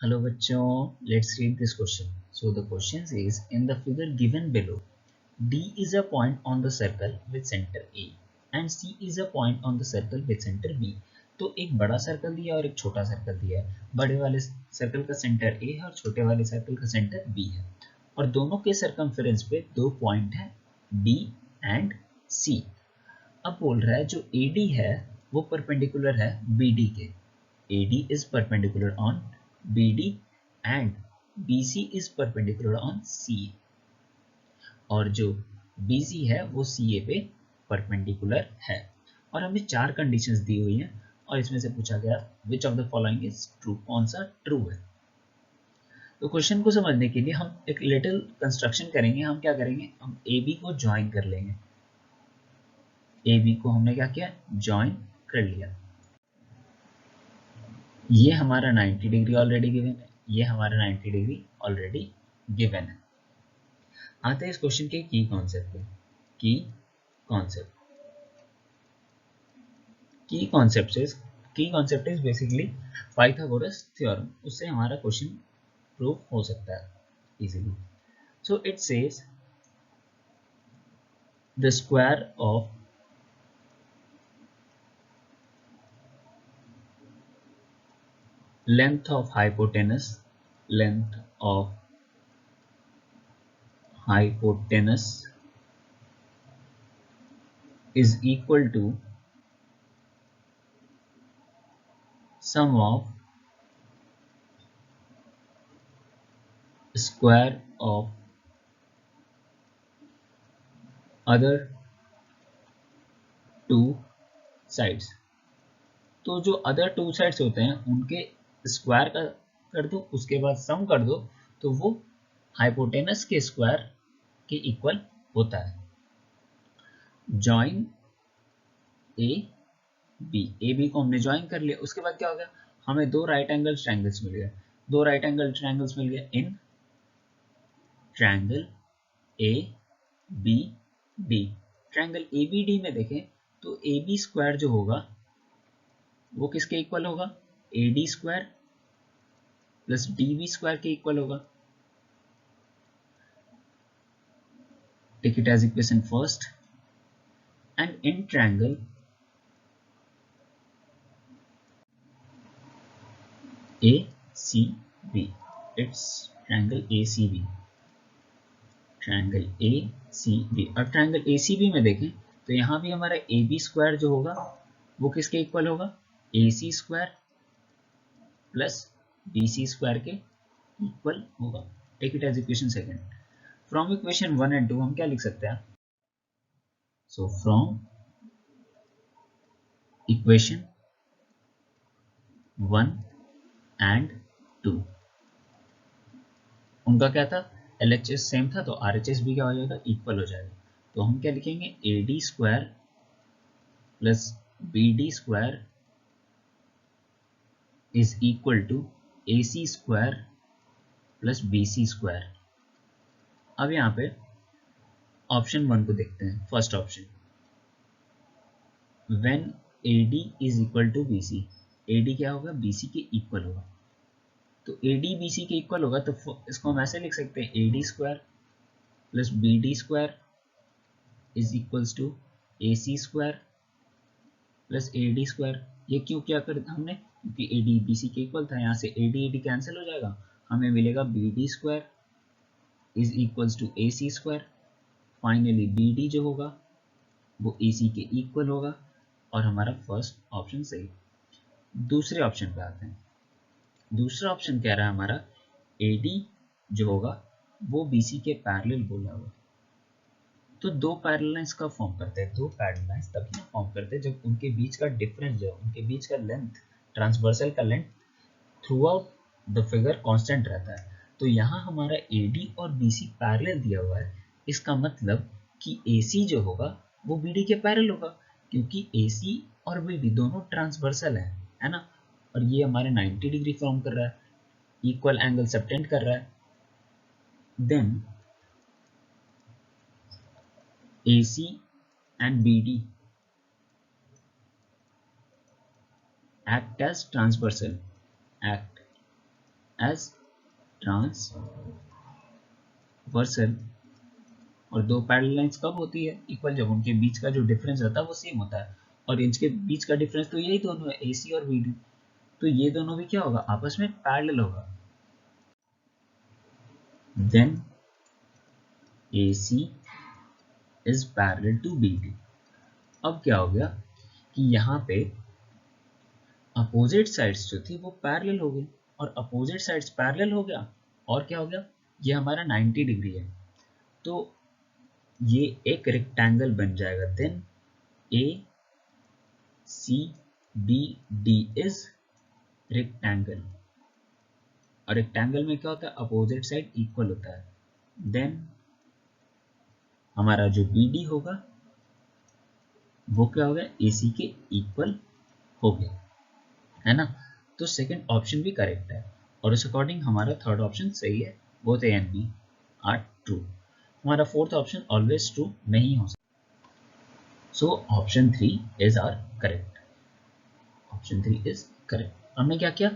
Hello बच्चों, let's read this question. So the question is, in the figure given below, D is a point on the circle with center A and C is a point on the circle with center B. तो एक बड़ा circle दिया और एक छोटा circle दिया है. बड़े वाले सर्कल का सेंटर A है और छोटे वाले सर्कल का सेंटर B है और दोनों के सरकमफेरेंस पे दो पॉइंट है D एंड C. अब बोल रहा है जो AD है वो परपेंडिकुलर है BD के. AD is perpendicular on BD and BC is perpendicular on CA और जो BC है वो CA पे परपेंडिकुलर है और हमें चार कंडीशंस दी हुई हैं और इसमें से पूछा गया which of the following is true, कौन सा ट्रू है. तो क्वेश्चन को समझने के लिए हम एक लिटिल कंस्ट्रक्शन करेंगे. हम क्या करेंगे, हम AB को ज्वाइन कर लेंगे. AB को हमने क्या किया, ज्वाइन कर लिया. ये हमारा 90 डिग्री ऑलरेडी गिवन है, ये हमारा 90 डिग्री ऑलरेडी गिवन है. आते हैं इस क्वेश्चन के की कॉन्सेप्ट पे. की concept is basically Pythagoras theorem. उससे हमारा क्वेश्चन प्रूव हो सकता है easily. So it says the square of length of hypotenuse is equal to sum of square of other two sides. तो जो अदर टू साइड्स होते हैं उनके स्क्वायर का कर दो, उसके बाद सम कर दो तो वो हाइपोटेनस के स्क्वायर के इक्वल होता है. जॉइन ए बी को हमने ज्वाइन कर लिया. उसके बाद क्या हो गया, हमें दो राइट एंगल ट्रायंगल्स मिल गए in triangle A B D. Triangle A B D में देखें तो ए बी स्क्वायर जो होगा वो किसके इक्वल होगा, A D square plus D B square के इक्वल होगा. Take it as equation first. And in triangle A C B, it's triangle A C B. अब ट्रायंगल ए सी बी में देखें तो यहाँ भी हमारा ए बी स्क्वायर जो होगा वो किसके इक्वल होगा, A C square plus B C square के इक्वल होगा. Take it as equation second. From equation 1 and 2 हम क्या लिख सकते हैं, सो फ्रॉम इक्वेशन 1 एंड 2 उनका क्या था, LHS सेम था तो RHS भी क्या हो जाएगा, इक्वल हो जाएगा. तो हम क्या लिखेंगे, A D square plus B D square is equal to A C square plus B C square. अब यहाँ पे ऑप्शन 1 को देखते हैं. First option, when AD is equal to BC, AD क्या होगा, BC के इक्वल होगा. तो AD BC के इक्वल होगा तो इसको हम ऐसे लिख सकते हैं, AD square plus BD square is equals to AC square plus AD square. ये क्यों क्या कर हमने, क्योंकि AD BC के इक्वल था. यहाँ से AD कैंसिल हो जाएगा, हमें मिलेगा BD square is equals to AC square. Finally BD जो होगा वो AC के इक्वल होगा और हमारा फर्स्ट ऑप्शन सही. दूसरे ऑप्शन पे आते हैं. दूसरा ऑप्शन कह रहा है हमारा AD जो होगा वो BC के पैरेलल बोला हुआ. तो दो पैरेलल लाइंस का फॉर्म करते हैं. दो पैरेलल लाइंस तभी फॉर्म करते हैं जब उनके बीच का डिफरेंस जो है, उनके बीच का लेंथ, ट्रांसवर्सल का length through out the figure constant रहता है. तो यहाँ हमारा AD और BC पैरेलल दिया हुआ है. इसका मतलब कि AC जो होगा वो BD के पैरेलल होगा क्योंकि AC और BD दोनों ट्रांसवर्सल है ना. और ये हमारे 90 डिग्री फॉर्म कर रहा है, इक्वल एंगल सबटेंड कर रहा है. Then AC and BD act as transversal. और दो पैरेलल लाइंस कब होती है इक्वल? जब उनके बीच का जो डिफरेंस होता है वो सेम होता है, और इनके बीच का डिफरेंस तो यही दोनों है, AC और BD। तो ये दोनों भी क्या होगा? आपस में पैरेलल होगा। Then AC is parallel to BD। अब क्या हो गया कि यहाँ पे अपोजिट साइड्स जो थी वो पैरेलल हो गई, और अपोजिट साइड्स पैरेलल हो गया, और क्या हो गया? ये हमारा 90 डिग्री है, तो ये एक रेक्टेंगल बन जाएगा। देन ACBD इज रेक्टेंगल, और रेक्टेंगल में क्या होता है? अपोजिट साइड इक्वल होता है। देन हमारा जो BD होगा वो क्या हो गया? AC के इक्वल हो गया, है ना? तो सेकंड ऑप्शन भी करेक्ट है, और उस अकॉर्डिंग हमारा थर्ड ऑप्शन सही है। Both A and B are true. हमारा फोर्थ ऑप्शन ऑलवेज ट्रू नहीं हो सकता। So option 3 is are correct. Option 3 is correct. हमने क्या किया?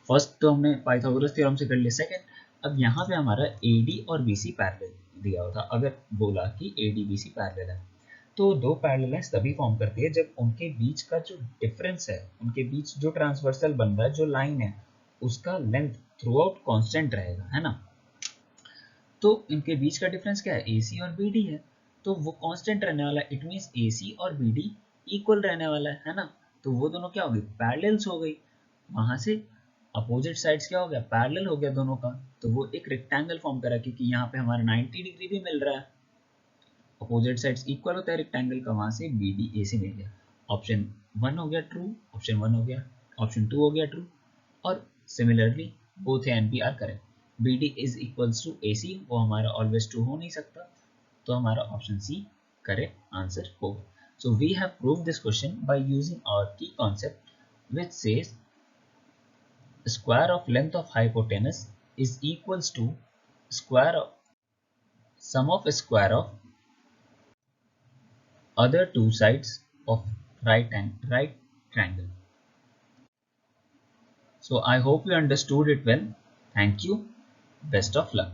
फर्स्ट तो हमने पाइथागोरस थ्योरम से कर लिया। सेकंड, अब यहाँ पे हमारा AD और BC पैरेलल दिया होता, अगर बोला कि AD BC पैरेलल है, तो दो पैरेलल लाइंस तभी फॉर्म करती है जब उनके बीच का जो डिफरेंस है, उनके बीच जो ट्रांसवर्सल बन रहा है, जो लाइन है, उसका लेंथ थ्रू आउट कॉन्स्टेंट रहेगा, है ना? तो इनके बीच का डिफरेंस क्या है? AC और BD है, तो वो कांस्टेंट रहने वाला है। इट मींस AC और BD इक्वल रहने वाला है ना? तो वो दोनों क्या हो गई? पैरेलल्स हो गई। वहां से अपोजिट साइड्स क्या हो गया? पैरेलल हो गया दोनों का, तो वो एक रेक्टेंगल फॉर्म करा, क्योंकि यहाँ पे हमारा 90 डिग्री भी मिल रहा है, अपोजिट साइड्स इक्वल होता है रेक्टेंगल का, वहां से BD AC मिल गया। ऑप्शन 1 हो गया ट्रू, ऑप्शन 1 हो गया, ऑप्शन 2 हो गया ट्रू, और similarly both A and B are correct. BD is equals to AC, वो हमारा ऑलवेज ट्रू हो नहीं सकता, तो हमारा ऑप्शन C करेक्ट आंसर होगा। So we have proved this question by using our key concept, which says square of length of hypotenuse is equals to square of sum of square of other two sides of right triangle. So I hope you understood it well. Thank you. Best of luck.